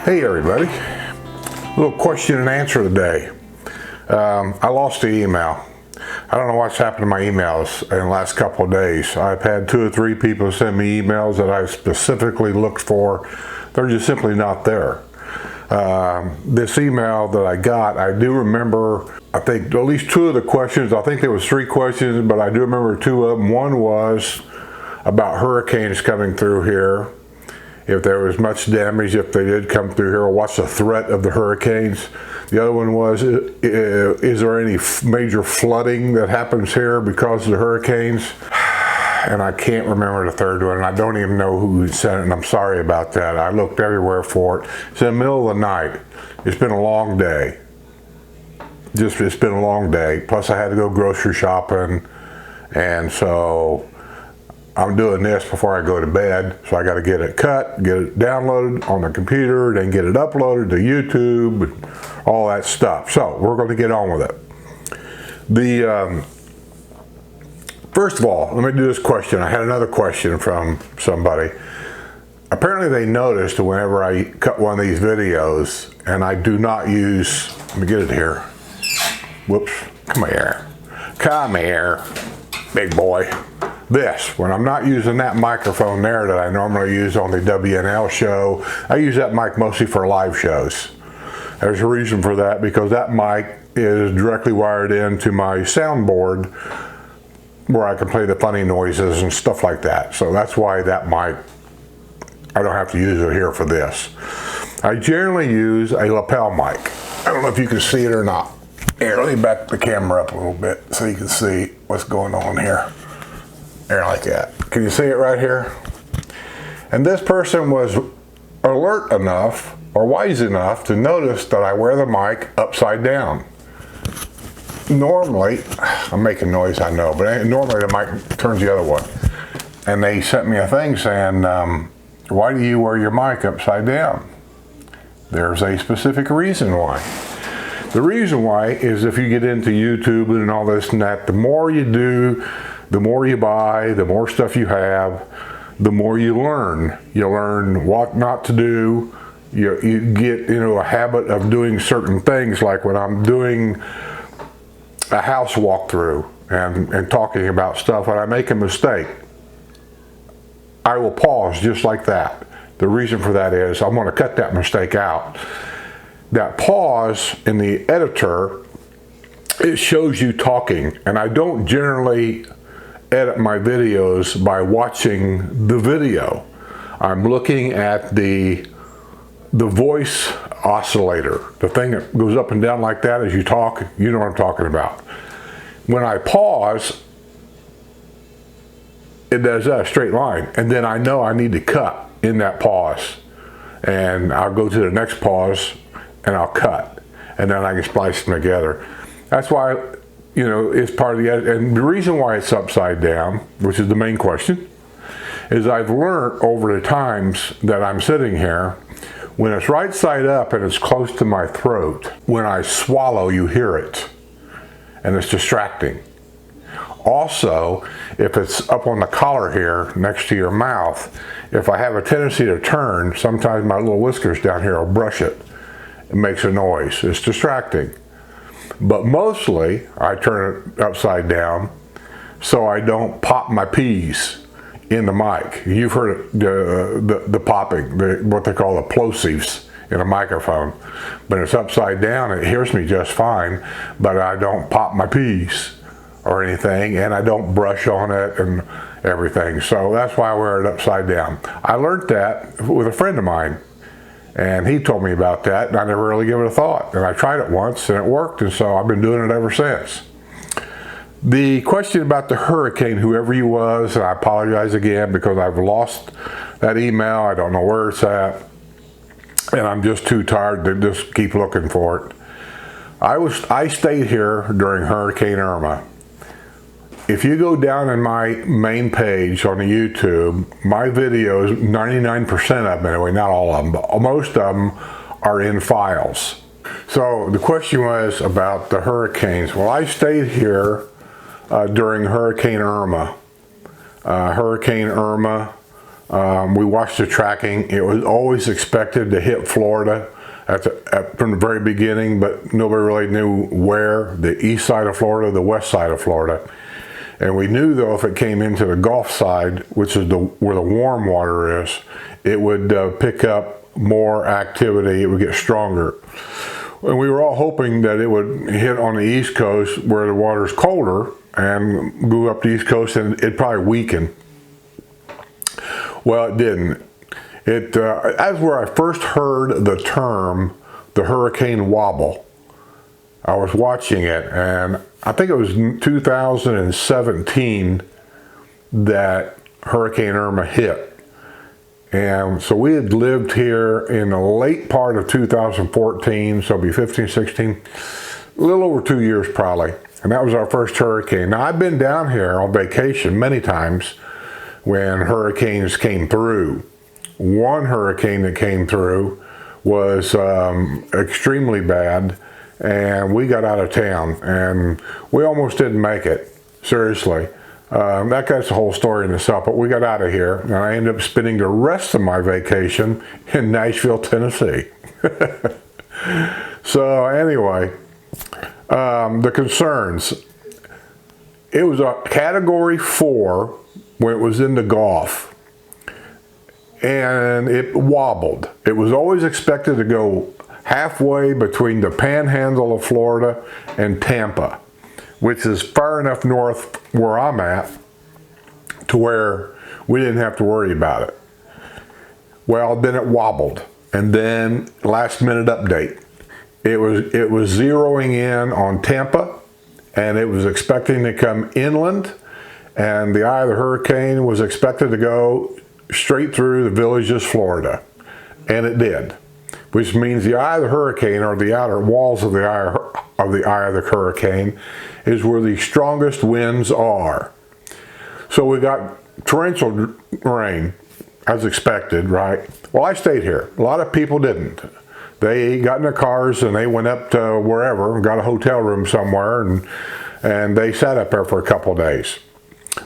Hey everybody, little question and answer today. I lost the email. I don't know what's happened to my emails in the last couple of days. I've had 2 or 3 people send me emails that I specifically looked for. They're just simply not there. This email that I got, I do remember, I think at least 2 of the questions. I think there was 3 questions, but I do remember 2 of them. One was about hurricanes coming through here. If there was much damage, if they did come through here, or what's the threat of the hurricanes. The other one was, is there any major flooding that happens here because of the hurricanes? And I can't remember the third one, and I don't even know who sent it, and I'm sorry about that. I looked everywhere for it. It's in the middle of the night. It's been a long day. It's been a long day. Plus I had to go grocery shopping, and so I'm doing this before I go to bed, so I got to get it cut, get it downloaded on the computer, then get it uploaded to YouTube, and all that stuff. So we're going to get on with it. First of all, let me do this question. I had another question from somebody. Apparently they noticed whenever I cut one of these videos, and I do not use, let me get it here. Whoops, come here, big boy. This, when I'm not using that microphone there that I normally use on the WNL show, I use that mic mostly for live shows. There's a reason for that, because that mic is directly wired into my soundboard where I can play the funny noises and stuff like that. So that's why that mic, I don't have to use it here for this. I generally use a lapel mic. I don't know if you can see it or not. Here, let me back the camera up a little bit so you can see what's going on here. There, like that. Can you see it right here? And this person was alert enough or wise enough to notice that I wear the mic upside down. Normally, I'm making noise, I know, but normally the mic turns the other way. And they sent me a thing saying, why do you wear your mic upside down? There's a specific reason why. The reason why is if you get into YouTube and all this and that, the more you do, the more you buy, the more stuff you have, the more you learn. You learn what not to do. You get into a habit of doing certain things, like when I'm doing a house walkthrough and talking about stuff, when I make a mistake, I will pause just like that. The reason for that is I'm going to cut that mistake out. That pause in the editor, it shows you talking, and I don't generally edit my videos by watching the video. I'm looking at the voice oscillator, the thing that goes up and down like that as you talk. You know what I'm talking about. When I pause, it does that straight line, and then I know I need to cut in that pause, and I'll go to the next pause and I'll cut, and then I can splice them together. That's why, you know, it's part of the edit. And the reason why it's upside down, which is the main question, is I've learned over the times that I'm sitting here, when it's right side up and it's close to my throat, when I swallow, you hear it, and it's distracting. Also, if it's up on the collar here next to your mouth, if I have a tendency to turn, sometimes my little whiskers down here will brush it. It makes a noise. It's distracting. But mostly, I turn it upside down so I don't pop my peas in the mic. You've heard the popping, what they call the plosives in a microphone. But it's upside down, it hears me just fine, but I don't pop my peas or anything, and I don't brush on it and everything. So that's why I wear it upside down. I learned that with a friend of mine, and he told me about that, and I never really gave it a thought. And I tried it once, and it worked, and so I've been doing it ever since. The question about the hurricane, whoever he was, and I apologize again because I've lost that email. I don't know where it's at, and I'm just too tired to just keep looking for it. I stayed here during Hurricane Irma. If you go down in my main page on the YouTube, my videos, 99% of them anyway, not all of them, but most of them are in files. So the question was about the hurricanes. Well, I stayed here during Hurricane Irma. Hurricane Irma We watched the tracking. It was always expected to hit Florida from the very beginning, but nobody really knew where, the east side of Florida, the west side of Florida. And we knew, though, if it came into the Gulf side, which is where the warm water is, it would pick up more activity. It would get stronger. And we were all hoping that it would hit on the East Coast where the water's colder and go up the East Coast and it'd probably weaken. Well, it didn't. That's where I first heard the term, the hurricane wobble. I was watching it, and I think it was 2017 that Hurricane Irma hit. And so we had lived here in the late part of 2014, so it'll be 15, 16, a little over 2 years probably. And that was our first hurricane. Now, I've been down here on vacation many times when hurricanes came through. One hurricane that came through was extremely bad, and we got out of town, and we almost didn't make it, seriously. That's the whole story in itself, but we got out of here, and I ended up spending the rest of my vacation in Nashville, Tennessee. So anyway, the concerns. It was a Category 4 when it was in the Gulf, and it wobbled. It was always expected to go halfway between the panhandle of Florida and Tampa, which is far enough north where I'm at to where we didn't have to worry about it. Well, then it wobbled, and then last minute update. It was zeroing in on Tampa, and it was expecting to come inland, and the eye of the hurricane was expected to go straight through the villages, Florida, and it did. Which means the eye of the hurricane, or the outer walls of the eye of the hurricane, is where the strongest winds are. So we got torrential rain, as expected, right? Well, I stayed here. A lot of people didn't. They got in their cars and they went up to wherever and got a hotel room somewhere, and they sat up there for a couple of days.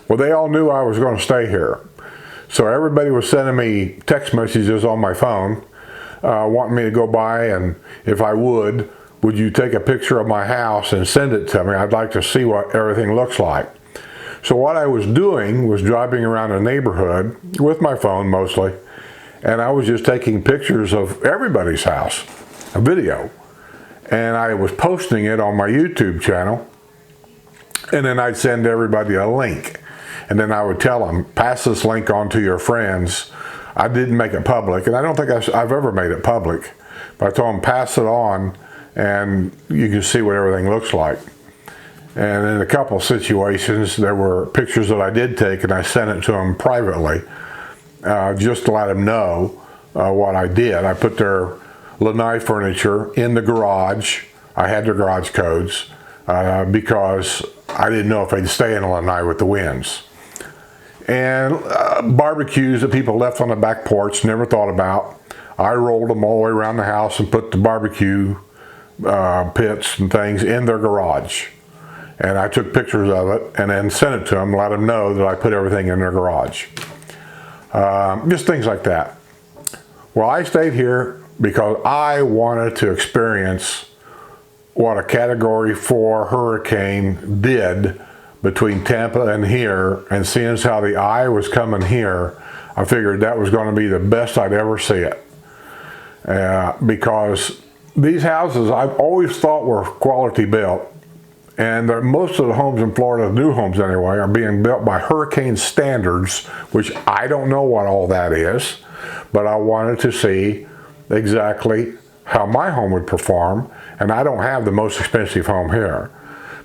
Well, they all knew I was going to stay here. So everybody was sending me text messages on my phone, wanting me to go by, and if I would you take a picture of my house and send it to me? I'd like to see what everything looks like. So what I was doing was driving around the neighborhood with my phone mostly, and I was just taking pictures of everybody's house, a video, and I was posting it on my YouTube channel, and then I'd send everybody a link, and then I would tell them, pass this link on to your friends. I didn't make it public, and I don't think I've ever made it public, but I told them, pass it on, and you can see what everything looks like. And in a couple of situations, there were pictures that I did take, and I sent it to them privately, just to let them know what I did. I put their lanai furniture in the garage. I had their garage codes because I didn't know if they'd stay in a lanai with the winds. And barbecues that people left on the back porch, never thought about. I rolled them all the way around the house and put the barbecue pits and things in their garage. And I took pictures of it and then sent it to them, let them know that I put everything in their garage. Just things like that. Well, I stayed here because I wanted to experience what a Category 4 hurricane did between Tampa and here, and seeing as how the eye was coming here, I figured that was going to be the best I'd ever see it. Because these houses I've always thought were quality built, and most of the homes in Florida, new homes anyway, are being built by hurricane standards, which I don't know what all that is, but I wanted to see exactly how my home would perform, and I don't have the most expensive home here.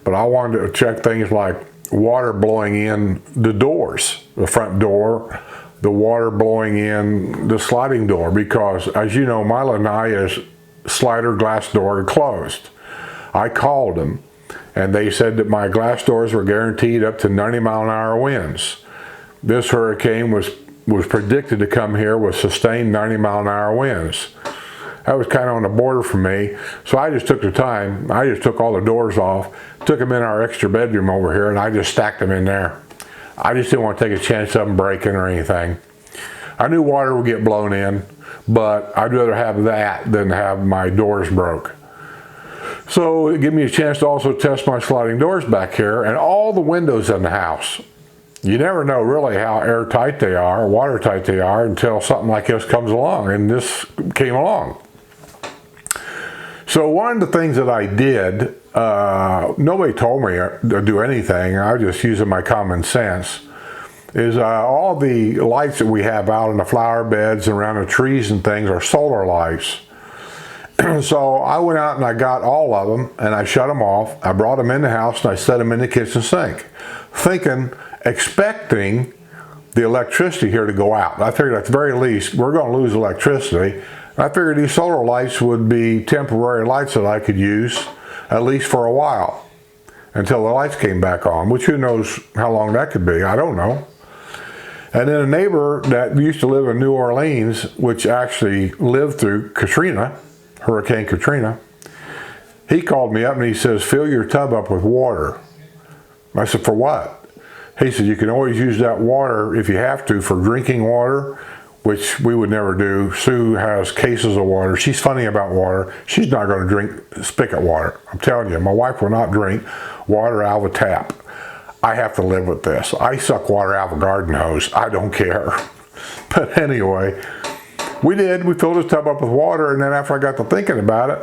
But I wanted to check things like water blowing in the doors, the front door, the water blowing in the sliding door, because as you know, my lanai is slider glass door closed. I called them, and they said that my glass doors were guaranteed up to 90-mile-an-hour winds. This hurricane was predicted to come here with sustained 90-mile-an-hour winds. That was kind of on the border for me, so I just took the time. I just took all the doors off, took them in our extra bedroom over here, and I just stacked them in there. I just didn't want to take a chance of them breaking or anything. I knew water would get blown in, but I'd rather have that than have my doors broke. So it gave me a chance to also test my sliding doors back here and all the windows in the house. You never know really how airtight they are, watertight they are, until something like this comes along, and this came along. So one of the things that I did, nobody told me to do anything, I was just using my common sense, is all the lights that we have out in the flower beds and around the trees and things are solar lights. So I went out and I got all of them and I shut them off. I brought them in the house and I set them in the kitchen sink, expecting the electricity here to go out. I figured at the very least we're going to lose electricity. I figured these solar lights would be temporary lights that I could use at least for a while until the lights came back on, which who knows how long that could be. I don't know. And then a neighbor that used to live in New Orleans, which actually lived through Katrina, Hurricane Katrina, he called me up and he says, fill your tub up with water. I said, for what? He said, you can always use that water if you have to for drinking water, which we would never do. Sue has cases of water. She's funny about water. She's not going to drink spigot water. I'm telling you, my wife will not drink water out of a tap. I have to live with this. I suck water out of a garden hose. I don't care. But anyway, we did. We filled his tub up with water, and then after I got to thinking about it,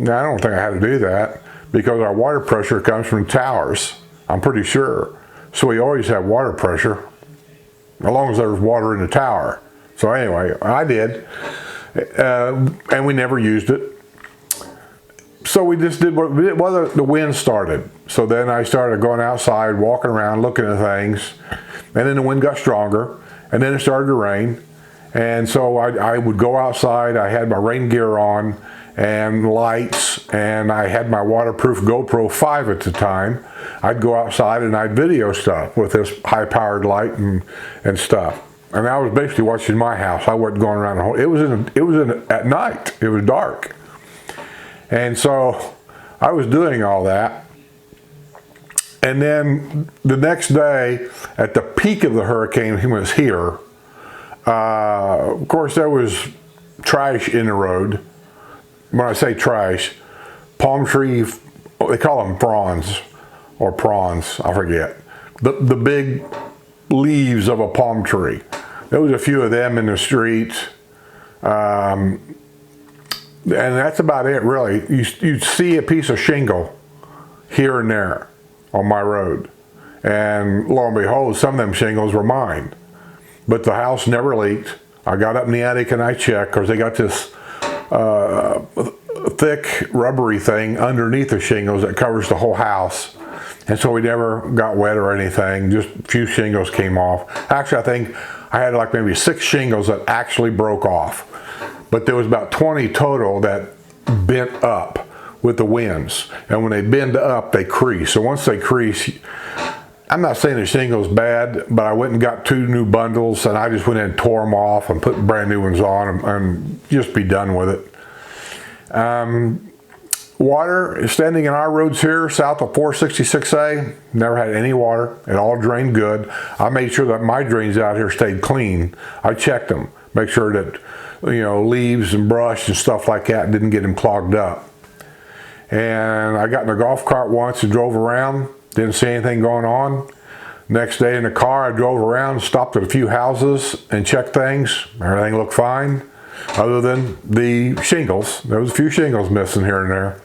I don't think I had to do that because our water pressure comes from towers, I'm pretty sure. So we always have water pressure as long as there's water in the tower. So anyway, I did, and we never used it. So we just did what we did while the wind started. So then I started going outside, walking around, looking at things, and then the wind got stronger, and then it started to rain. And so I would go outside. I had my rain gear on and lights, and I had my waterproof GoPro 5 at the time. I'd go outside and I'd video stuff with this high-powered light and stuff. And I was basically watching my house. I wasn't going around the whole. It was at night. It was dark, and so I was doing all that. And then the next day, at the peak of the hurricane, he was here. Of course, there was trash in the road. When I say trash, palm tree, they call them fronds or prawns, I forget. The big leaves of a palm tree. There was a few of them in the street. And that's about it, really. You'd see a piece of shingle here and there on my road. And lo and behold, some of them shingles were mine. But the house never leaked. I got up in the attic and I checked because they got this thick rubbery thing underneath the shingles that covers the whole house. And so we never got wet or anything. Just a few shingles came off. Actually, I think I had like maybe 6 shingles that actually broke off. But there was about 20 total that bent up with the winds. And when they bend up, they crease. So once they crease, I'm not saying the shingle's bad, but I went and got 2 new bundles and I just went in and tore them off and put brand new ones on and just be done with it. Water is standing in our roads here south of 466A. Never had any water. It all drained good. I made sure that my drains out here stayed clean. I checked them, make sure that leaves and brush and stuff like that didn't get them clogged up. And I got in a golf cart once and drove around. Didn't see anything going on. Next day in the car, I drove around, stopped at a few houses and checked things. Everything looked fine, other than the shingles. There was a few shingles missing here and there.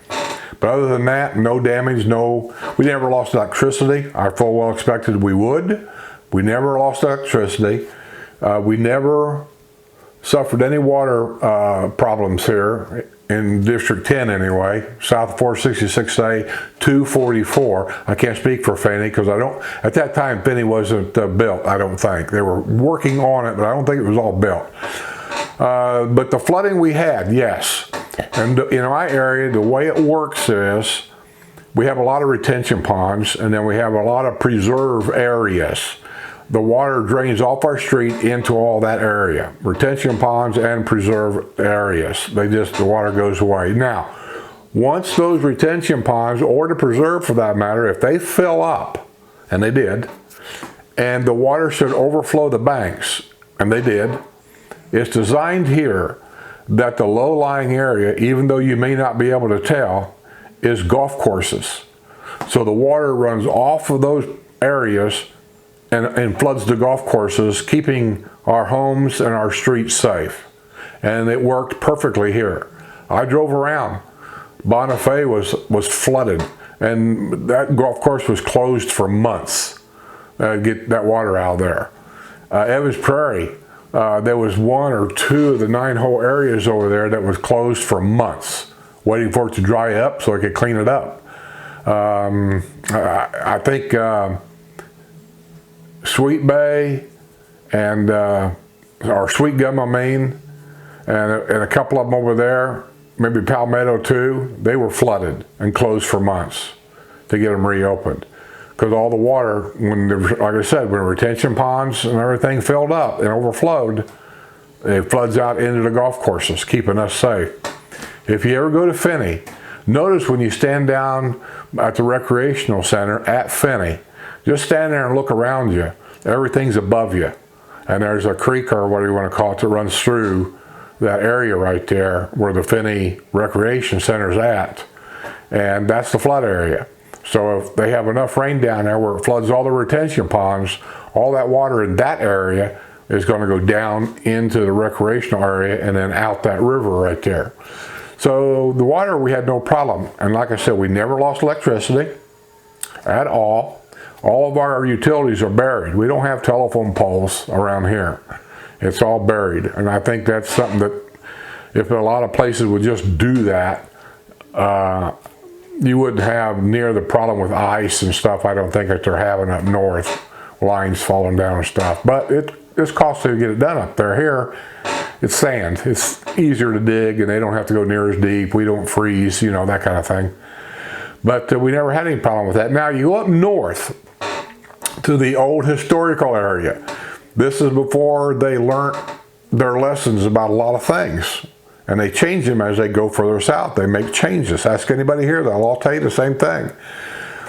But other than that, no damage, we never lost electricity. I full well expected we would. We never lost electricity. We never suffered any water problems here in District 10 anyway, south of 466A, 244. I can't speak for Finney because at that time Finney wasn't built, I don't think. They were working on it, but I don't think it was all built. But the flooding we had, yes. And in my area, the way it works is we have a lot of retention ponds and then we have a lot of preserve areas. The water drains off our street into all that area. Retention ponds and preserve areas. The water goes away. Now, once those retention ponds, or the preserve for that matter, if they fill up, and they did, and the water should overflow the banks, and they did, It's designed here that the low-lying area, even though you may not be able to tell, is golf courses. So the water runs off of those areas and floods the golf courses, keeping our homes and our streets safe. And it worked perfectly here. I drove around. Bonifay was flooded, and that golf course was closed for months to get that water out of there. Evans Prairie, there was 1 or 2 of the 9-hole areas over there that was closed for months, waiting for it to dry up so I could clean it up. I think Sweet Bay and or Sweet Gum, I mean, and a couple of them over there, maybe Palmetto too, they were flooded and closed for months to get them reopened. Because all the water, like I said, when retention ponds and everything filled up and overflowed, it floods out into the golf courses, keeping us safe. If you ever go to Finney, notice when you stand down at the recreational center at Finney, just stand there and look around you. Everything's above you. And there's a creek, or whatever you want to call it, that runs through that area right there where the Finney Recreation Center's at. And that's the flood area. So if they have enough rain down there where it floods all the retention ponds, all that water in that area is going to go down into the recreational area and then out that river right there. So the water, we had no problem. And like I said, we never lost electricity at all. All of our utilities are buried. We don't have telephone poles around here. It's all buried. And I think that's something that if a lot of places would just do that, you wouldn't have near the problem with ice and stuff I don't think that they're having up north, lines falling down and stuff. But it's costly to get it done up there. Here, it's sand. It's easier to dig and they don't have to go near as deep. We don't freeze, you know, that kind of thing. But we never had any problem with that. Now you go up north to the old historical area. This is before they learned their lessons about a lot of things. And they change them as they go further south. They make changes. Ask anybody here, they'll all tell you the same thing.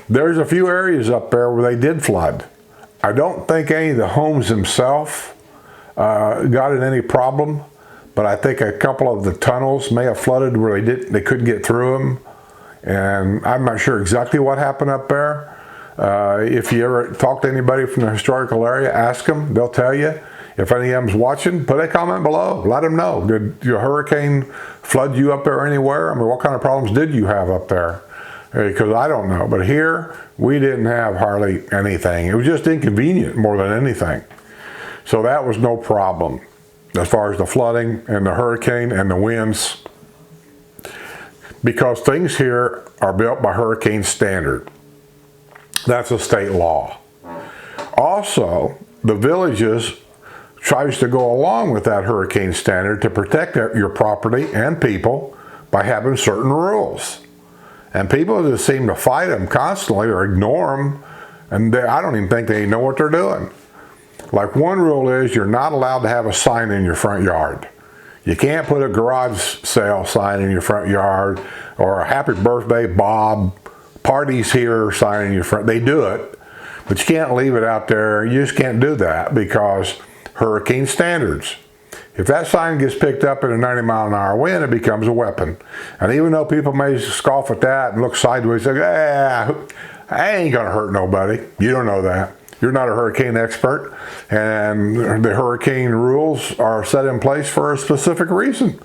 There's a few areas up there where they did flood. I don't think any of the homes themselves got in any problem, but I think a couple of the tunnels may have flooded where they couldn't get through them. And I'm not sure exactly what happened up there. If you ever talk to anybody from the historical area, ask them, they'll tell you. If any of them's watching, put a comment below. Let them know. Did your hurricane flood you up there anywhere? I mean, what kind of problems did you have up there? Because I don't know. But here, we didn't have hardly anything. It was just inconvenient more than anything. So that was no problem as far as the flooding and the hurricane and the winds. Because things here are built by hurricane standard. That's a state law. Also, the villages tries to go along with that hurricane standard to protect your property and people by having certain rules. And people just seem to fight them constantly or ignore them, and I don't even think they know what they're doing. Like one rule is you're not allowed to have a sign in your front yard. You can't put a garage sale sign in your front yard or a happy birthday Bob, parties here sign in your front. They do it, but you can't leave it out there. You just can't do that because hurricane standards. If that sign gets picked up in a 90-mile-an-hour wind, it becomes a weapon. And even though people may scoff at that and look sideways, say, I ain't gonna hurt nobody. You don't know that. You're not a hurricane expert. And the hurricane rules are set in place for a specific reason.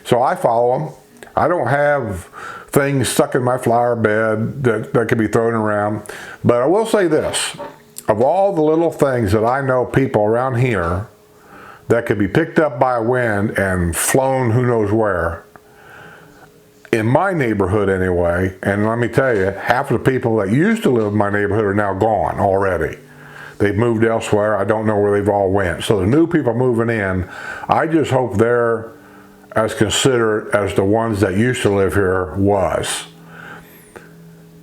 So I follow them. I don't have things stuck in my flower bed that can be thrown around. But I will say this. Of all the little things that I know people around here that could be picked up by a wind and flown who knows where, in my neighborhood anyway, and let me tell you, half of the people that used to live in my neighborhood are now gone already. They've moved elsewhere. I don't know where they've all went. So the new people moving in, I just hope they're as considerate as the ones that used to live here was.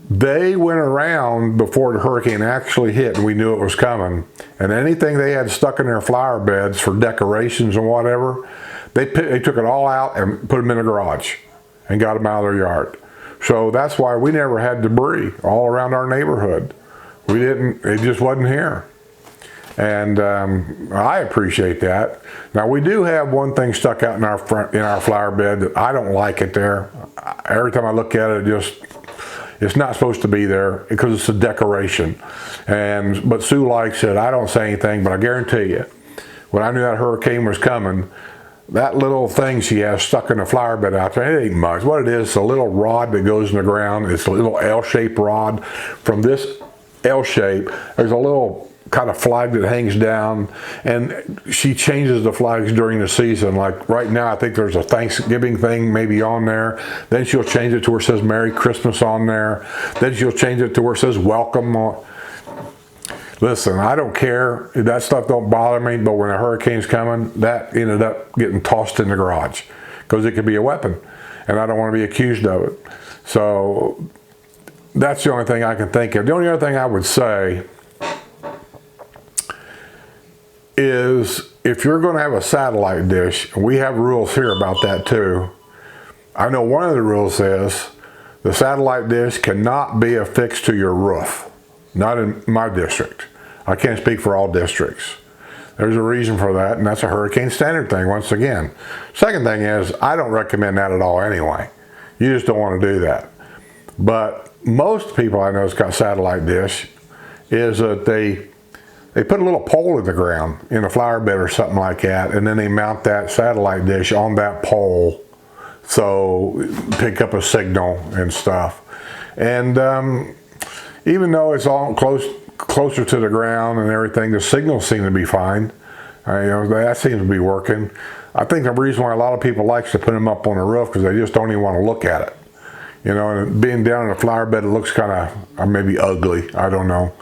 They went around before the hurricane actually hit and we knew it was coming. And anything they had stuck in their flower beds for decorations and whatever, they took it all out and put them in a garage and got them out of their yard. So that's why we never had debris all around our neighborhood. We didn't, it just wasn't here. And I appreciate that. Now we do have one thing stuck out in our flower bed that I don't like it there. Every time I look at it, it's not supposed to be there because it's a decoration. But Sue likes it. I don't say anything, but I guarantee you, when I knew that hurricane was coming, that little thing she has stuck in the flower bed out there, it ain't much. What it is, a little rod that goes in the ground. It's a little L-shaped rod. From this L shape, there's a little kind of flag that hangs down, and she changes the flags during the season. Like right now, I think there's a Thanksgiving thing maybe on there. Then she'll change it to where it says Merry Christmas on there. Then she'll change it to where it says Welcome on. Listen, I don't care. That stuff don't bother me, but when a hurricane's coming, that ended up getting tossed in the garage because it could be a weapon, and I don't want to be accused of it. So that's the only thing I can think of. The only other thing I would say is if you're going to have a satellite dish, and we have rules here about that too. I know one of the rules is the satellite dish cannot be affixed to your roof. Not in my district. I can't speak for all districts. There's a reason for that, and that's a hurricane standard thing once again. Second thing is, I don't recommend that at all anyway. You just don't want to do that. But most people I know that's got satellite dish is that they put a little pole in the ground in a flower bed or something like that, and then they mount that satellite dish on that pole, so pick up a signal and stuff. And even though it's all closer to the ground and everything, the signals seem to be fine. That seems to be working. I think the reason why a lot of people like to put them up on the roof because they just don't even want to look at it. And being down in a flower bed, it looks kind of maybe ugly. I don't know.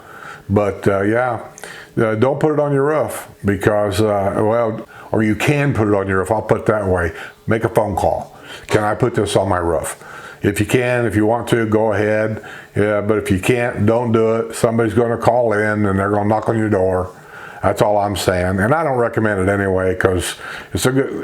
But don't put it on your roof because, or you can put it on your roof. I'll put it that way. Make a phone call. Can I put this on my roof? If you can, if you want to, go ahead. Yeah, but if you can't, don't do it. Somebody's going to call in and they're going to knock on your door. That's all I'm saying. And I don't recommend it anyway because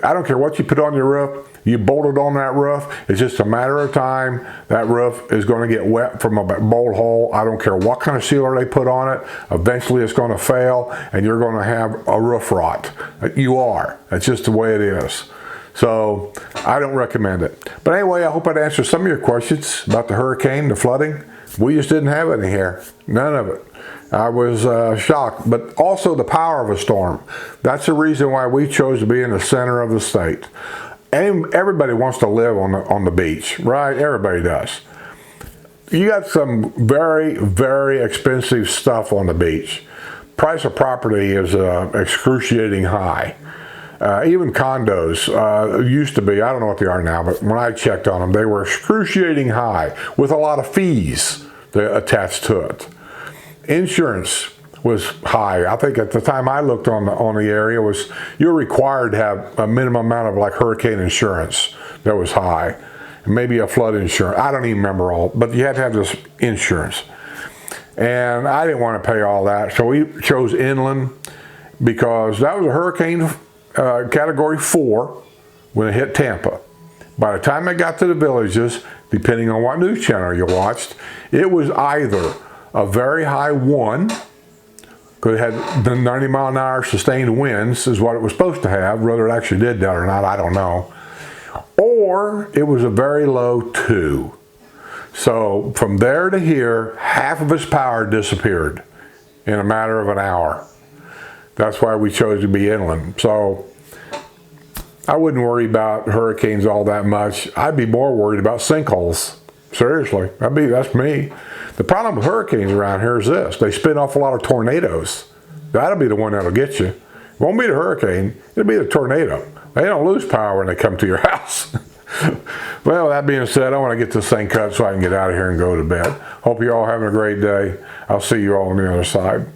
I don't care what you put on your roof. You bolt it on that roof. It's just a matter of time. That roof is going to get wet from a bolt hole. I don't care what kind of sealer they put on it. Eventually it's going to fail and you're going to have a roof rot. You are. That's just the way it is. So I don't recommend it. But anyway, I hope I'd answered some of your questions about the hurricane, the flooding. We just didn't have any here. None of it. I was shocked. But also the power of a storm. That's the reason why we chose to be in the center of the state. And everybody wants to live on the beach, right? Everybody does. You got some very, very expensive stuff on the beach. Price of property is excruciating high. Even condos used to be, I don't know what they are now, but when I checked on them, they were excruciating high with a lot of fees attached to it. Insurance was high. I think at the time I looked on the area, you're required to have a minimum amount of like hurricane insurance that was high. Maybe a flood insurance. I don't even remember all, but you had to have this insurance. And I didn't want to pay all that, so we chose inland because that was a hurricane category 4 when it hit Tampa. By the time it got to the villages, depending on what news channel you watched, it was either a very high 1, because it had the 90 mile an hour sustained winds is what it was supposed to have. Whether it actually did that or not, I don't know. Or it was a very low 2. So from there to here, half of its power disappeared in a matter of an hour. That's why we chose to be inland. So I wouldn't worry about hurricanes all that much. I'd be more worried about sinkholes. Seriously, that's me. The problem with hurricanes around here is this. They spin off a lot of tornadoes. That'll be the one that'll get you. It won't be the hurricane. It'll be the tornado. They don't lose power when they come to your house. Well, that being said, I want to get this thing cut so I can get out of here and go to bed. Hope you're all having a great day. I'll see you all on the other side.